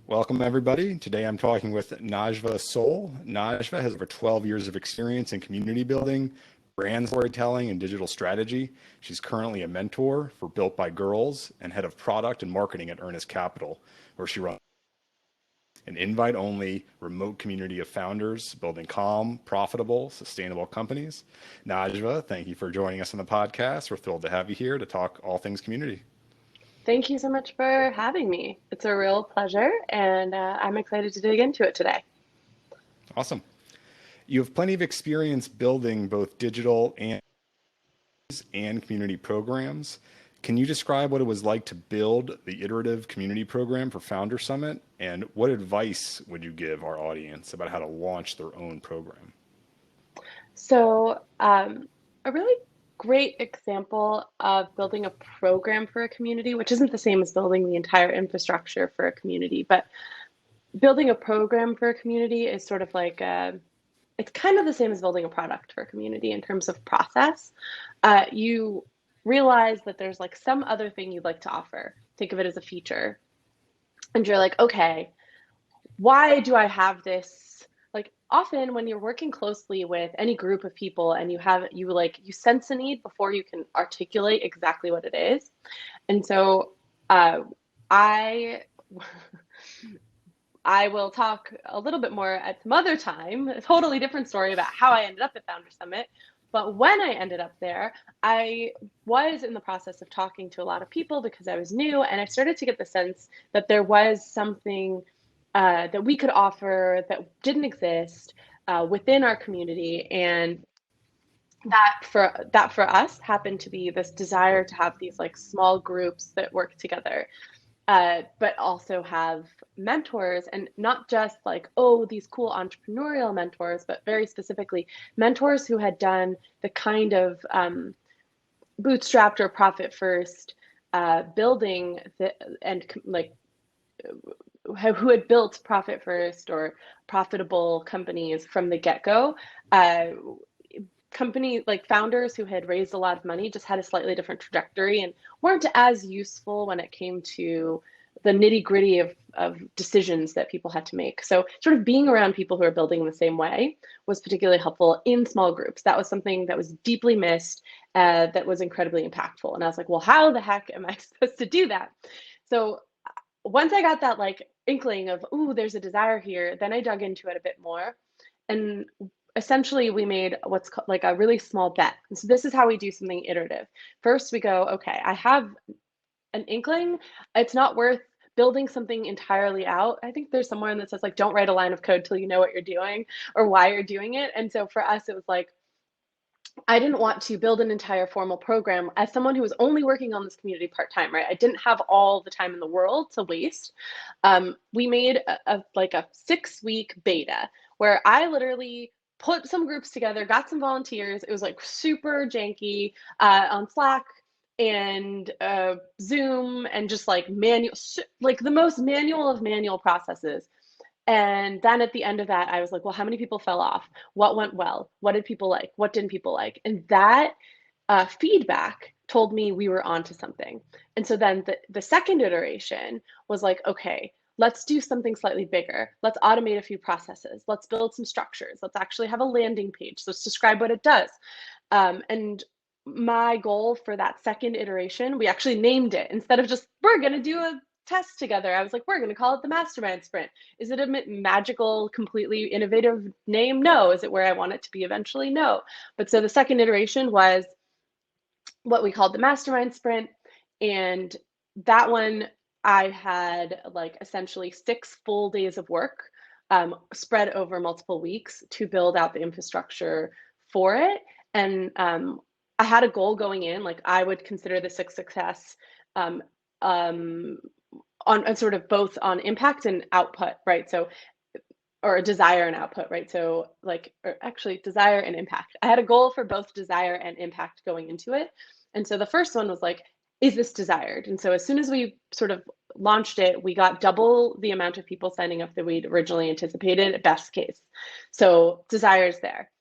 Welcome, everybody. Today I'm talking with Najva Sol. Najva has over 12 years of experience in community building, brand storytelling, and digital strategy. She's currently a mentor for Built by Girls and head of product and marketing at Earnest Capital, where she runs an invite-only remote community of founders building calm, profitable, sustainable companies. Najva, thank you for joining us on the podcast. We're thrilled to have you here to talk all things community. Thank you so much for having me. It's a real pleasure, and I'm excited to dig into it today. Awesome. You have plenty of experience building both digital and community programs. Can you describe what it was like to build the iterative community program for Founder Summit, and what advice would you give our audience about how to launch their own program? So, a really great example of building a program for a community, which isn't the same as building the entire infrastructure for a community, but building a program for a community is sort of like it's kind of the same as building a product for a community in terms of process. You realize that there's like some other thing you'd like to offer. Think of it as a feature. And you're like, okay, why do I have this? Like often when you're working closely with any group of people and you sense a need before you can articulate exactly what it is. And so I I will talk a little bit more at some other time, a totally different story about how I ended up at Founder Summit. But when I ended up there, I was in the process of talking to a lot of people because I was new, and I started to get the sense that there was something that we could offer that didn't exist within our community, and that for us happened to be this desire to have these like small groups that work together, but also have mentors, and not just like, oh, these cool entrepreneurial mentors, but very specifically mentors who had done the kind of bootstrapped or profit first building who had built profit first or profitable companies from the get-go. Company like founders who had raised a lot of money just had a slightly different trajectory and weren't as useful when it came to the nitty-gritty of decisions that people had to make. So sort of being around people who are building in the same way was particularly helpful in small groups. That was something that was deeply missed, that was incredibly impactful. And I was like, well, how the heck am I supposed to do that? So once I got that like inkling of, ooh, there's a desire here, then I dug into it a bit more. And essentially we made what's called like a really small bet. And so this is how we do something iterative. First we go, okay, I have an inkling. It's not worth building something entirely out. I think there's somewhere that says like, don't write a line of code till you know what you're doing or why you're doing it. And so for us, it was like, I didn't want to build an entire formal program as someone who was only working on this community part-time, right? I didn't have all the time in the world to waste. We made a 6-week beta where I literally put some groups together, got some volunteers. It was like super janky on Slack and Zoom, and just like the most manual of manual processes. And then at the end of that, I was like, well, how many people fell off? What went well? What did people like? What didn't people like? And that feedback told me we were onto something. And so then the second iteration was like, okay, let's do something slightly bigger. Let's automate a few processes. Let's build some structures. Let's actually have a landing page. Let's describe what it does. And my goal for that second iteration, we actually named it. Instead of just, we're going to do a test together, I was like, we're going to call it the Mastermind Sprint. Is it a magical, completely innovative name? No. Is it where I want it to be eventually? No. But so the second iteration was what we called the Mastermind Sprint. And that one, I had like essentially 6 full days of work spread over multiple weeks to build out the infrastructure for it. And I had a goal going in, like I would consider this a success on sort of both on impact and output, right? So, or desire and output, right? So like, or actually desire and impact. I had a goal for both desire and impact going into it. And so the first one was like, is this desired? And so as soon as we sort of launched it, we got double the amount of people signing up that we'd originally anticipated, best case. So desire is there.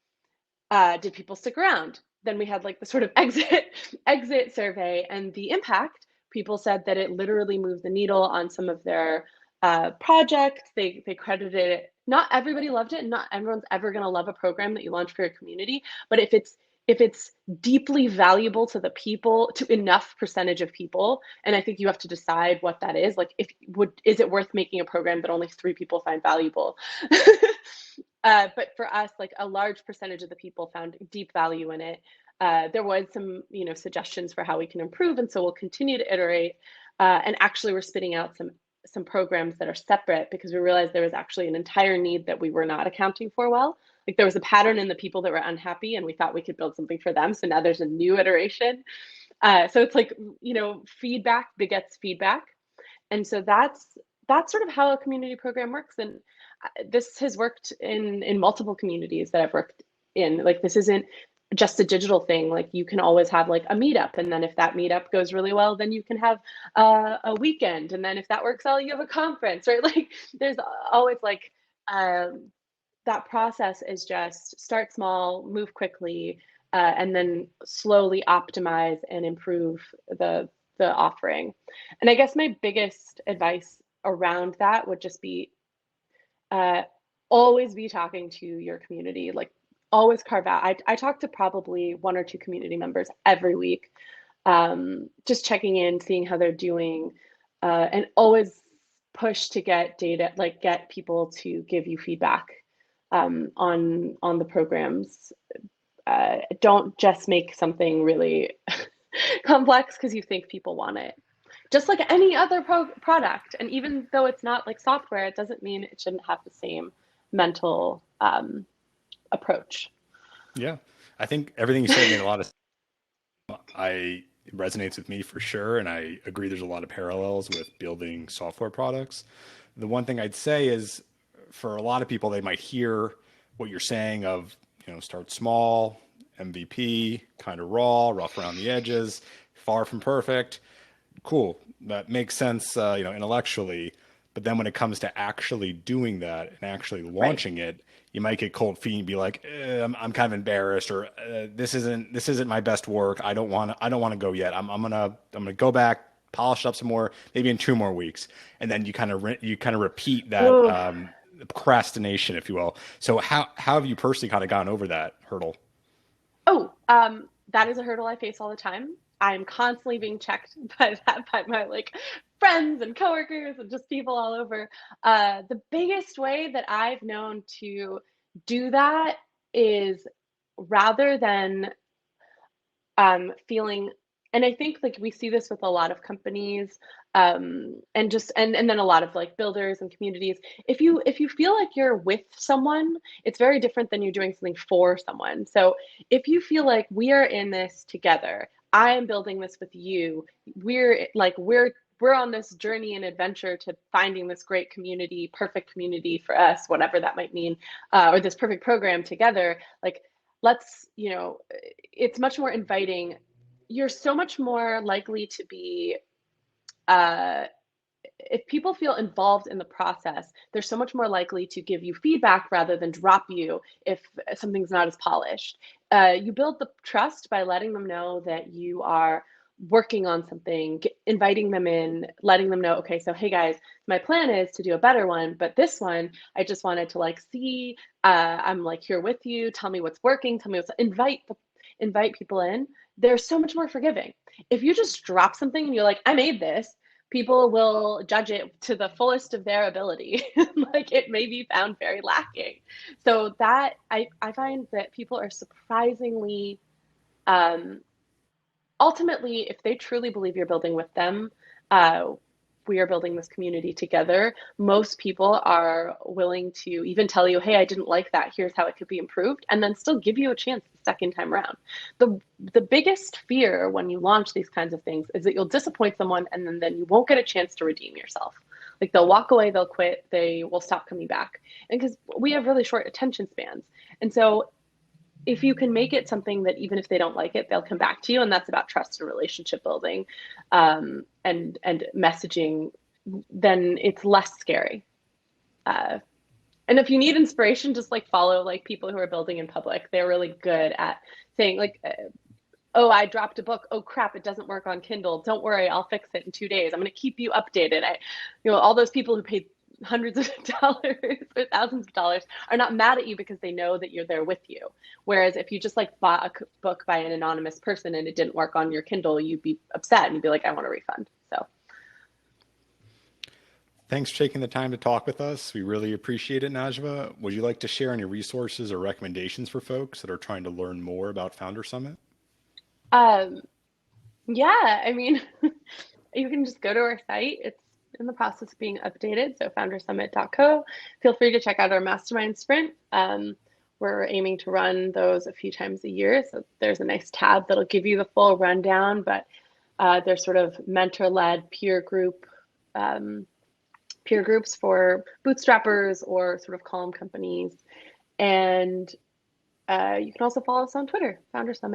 Did people stick around? Then we had like the sort of exit survey, and the impact, people said that it literally moved the needle on some of their project. They credited it. Not everybody loved it, and not everyone's ever going to love a program that you launch for your community. But if it's deeply valuable to the people, to enough percentage of people, and I think you have to decide what that is. Like, is it worth making a program that only 3 people find valuable? But for us, like a large percentage of the people found deep value in it. There was some, suggestions for how we can improve, and so we'll continue to iterate. And actually, we're spitting out some programs that are separate because we realized there was actually an entire need that we were not accounting for well. Like there was a pattern in the people that were unhappy, and we thought we could build something for them. So now there's a new iteration. So it's like, feedback begets feedback. And so that's sort of how a community program works. And this has worked in multiple communities that I've worked in. Like this isn't just a digital thing. Like you can always have like a meetup, and then if that meetup goes really well, then you can have a weekend, and then if that works out, you have a conference, right? Like there's always like that process is just start small, move quickly, and then slowly optimize and improve the offering. And I guess my biggest advice around that would just be always be talking to your community. Like always carve out. I talk to probably 1 or 2 community members every week, just checking in, seeing how they're doing, and always push to get data, like get people to give you feedback on the programs. Don't just make something really complex because you think people want it. Just like any other product, and even though it's not like software, it doesn't mean it shouldn't have the same mental approach. Yeah, I think everything you said made a lot of it resonates with me for sure, and I agree there's a lot of parallels with building software products. The one thing I'd say is for a lot of people, they might hear what you're saying of, start small, MVP, kind of raw, rough around the edges, far from perfect. Cool. That makes sense, intellectually. But then when it comes to actually doing that and actually launching it, you might get cold feet and be like, I'm kind of embarrassed, or this isn't my best work. I don't want to go yet. I'm gonna go back, polish up some more, maybe in 2 more weeks, and then you kind of repeat that procrastination, if you will. So how have you personally kind of gone over that hurdle? That is a hurdle I face all the time. I'm constantly being checked by my like friends and coworkers and just people all over. The biggest way that I've known to do that is rather than feeling, and I think like we see this with a lot of companies, and then a lot of like builders and communities. If you feel like you're with someone, it's very different than you're doing something for someone. So if you feel like we are in this together, I am building this with you, we're on this journey and adventure to finding this great community, perfect community for us, whatever that might mean, or this perfect program together. Like, let's, it's much more inviting. You're so much more likely to be, if people feel involved in the process, they're so much more likely to give you feedback rather than drop you if something's not as polished. You build the trust by letting them know that you are working on something, inviting them in, letting them know, okay, so hey guys, my plan is to do a better one, but this one, I just wanted to like see, I'm like here with you, tell me what's working, tell me what's, invite people in. They're so much more forgiving. If you just drop something and you're like, I made this, people will judge it to the fullest of their ability. Like it may be found very lacking. So that I find that people are surprisingly, ultimately, if they truly believe you're building with them, we are building this community together. Most people are willing to even tell you, hey, I didn't like that. Here's how it could be improved. And then still give you a chance the second time around. The biggest fear when you launch these kinds of things is that you'll disappoint someone and then you won't get a chance to redeem yourself. Like they'll walk away, they'll quit, they will stop coming back. And because we have really short attention spans. And so if you can make it something that even if they don't like it, they'll come back to you, and that's about trust and relationship building, and messaging, then it's less scary. And if you need inspiration, just like follow like people who are building in public. They're really good at saying like, oh, I dropped a book. Oh crap, it doesn't work on Kindle. Don't worry, I'll fix it in 2 days. I'm going to keep you updated. All those people who paid hundreds of dollars or thousands of dollars are not mad at you because they know that you're there with you. Whereas if you just like bought a book by an anonymous person and it didn't work on your Kindle, you'd be upset and you'd be like, I want a refund. So Thanks for taking the time to talk with us. We really appreciate it, Najva. Would you like to share any resources or recommendations for folks that are trying to learn more about Founder Summit? um, yeah, I mean, you can just go to our site. It's in the process of being updated. So foundersummit.co. Feel free to check out our mastermind sprint. We're aiming to run those a few times a year. So there's a nice tab that'll give you the full rundown, but there's sort of mentor-led peer groups for bootstrappers or sort of calm companies. And you can also follow us on Twitter, Founder Summit.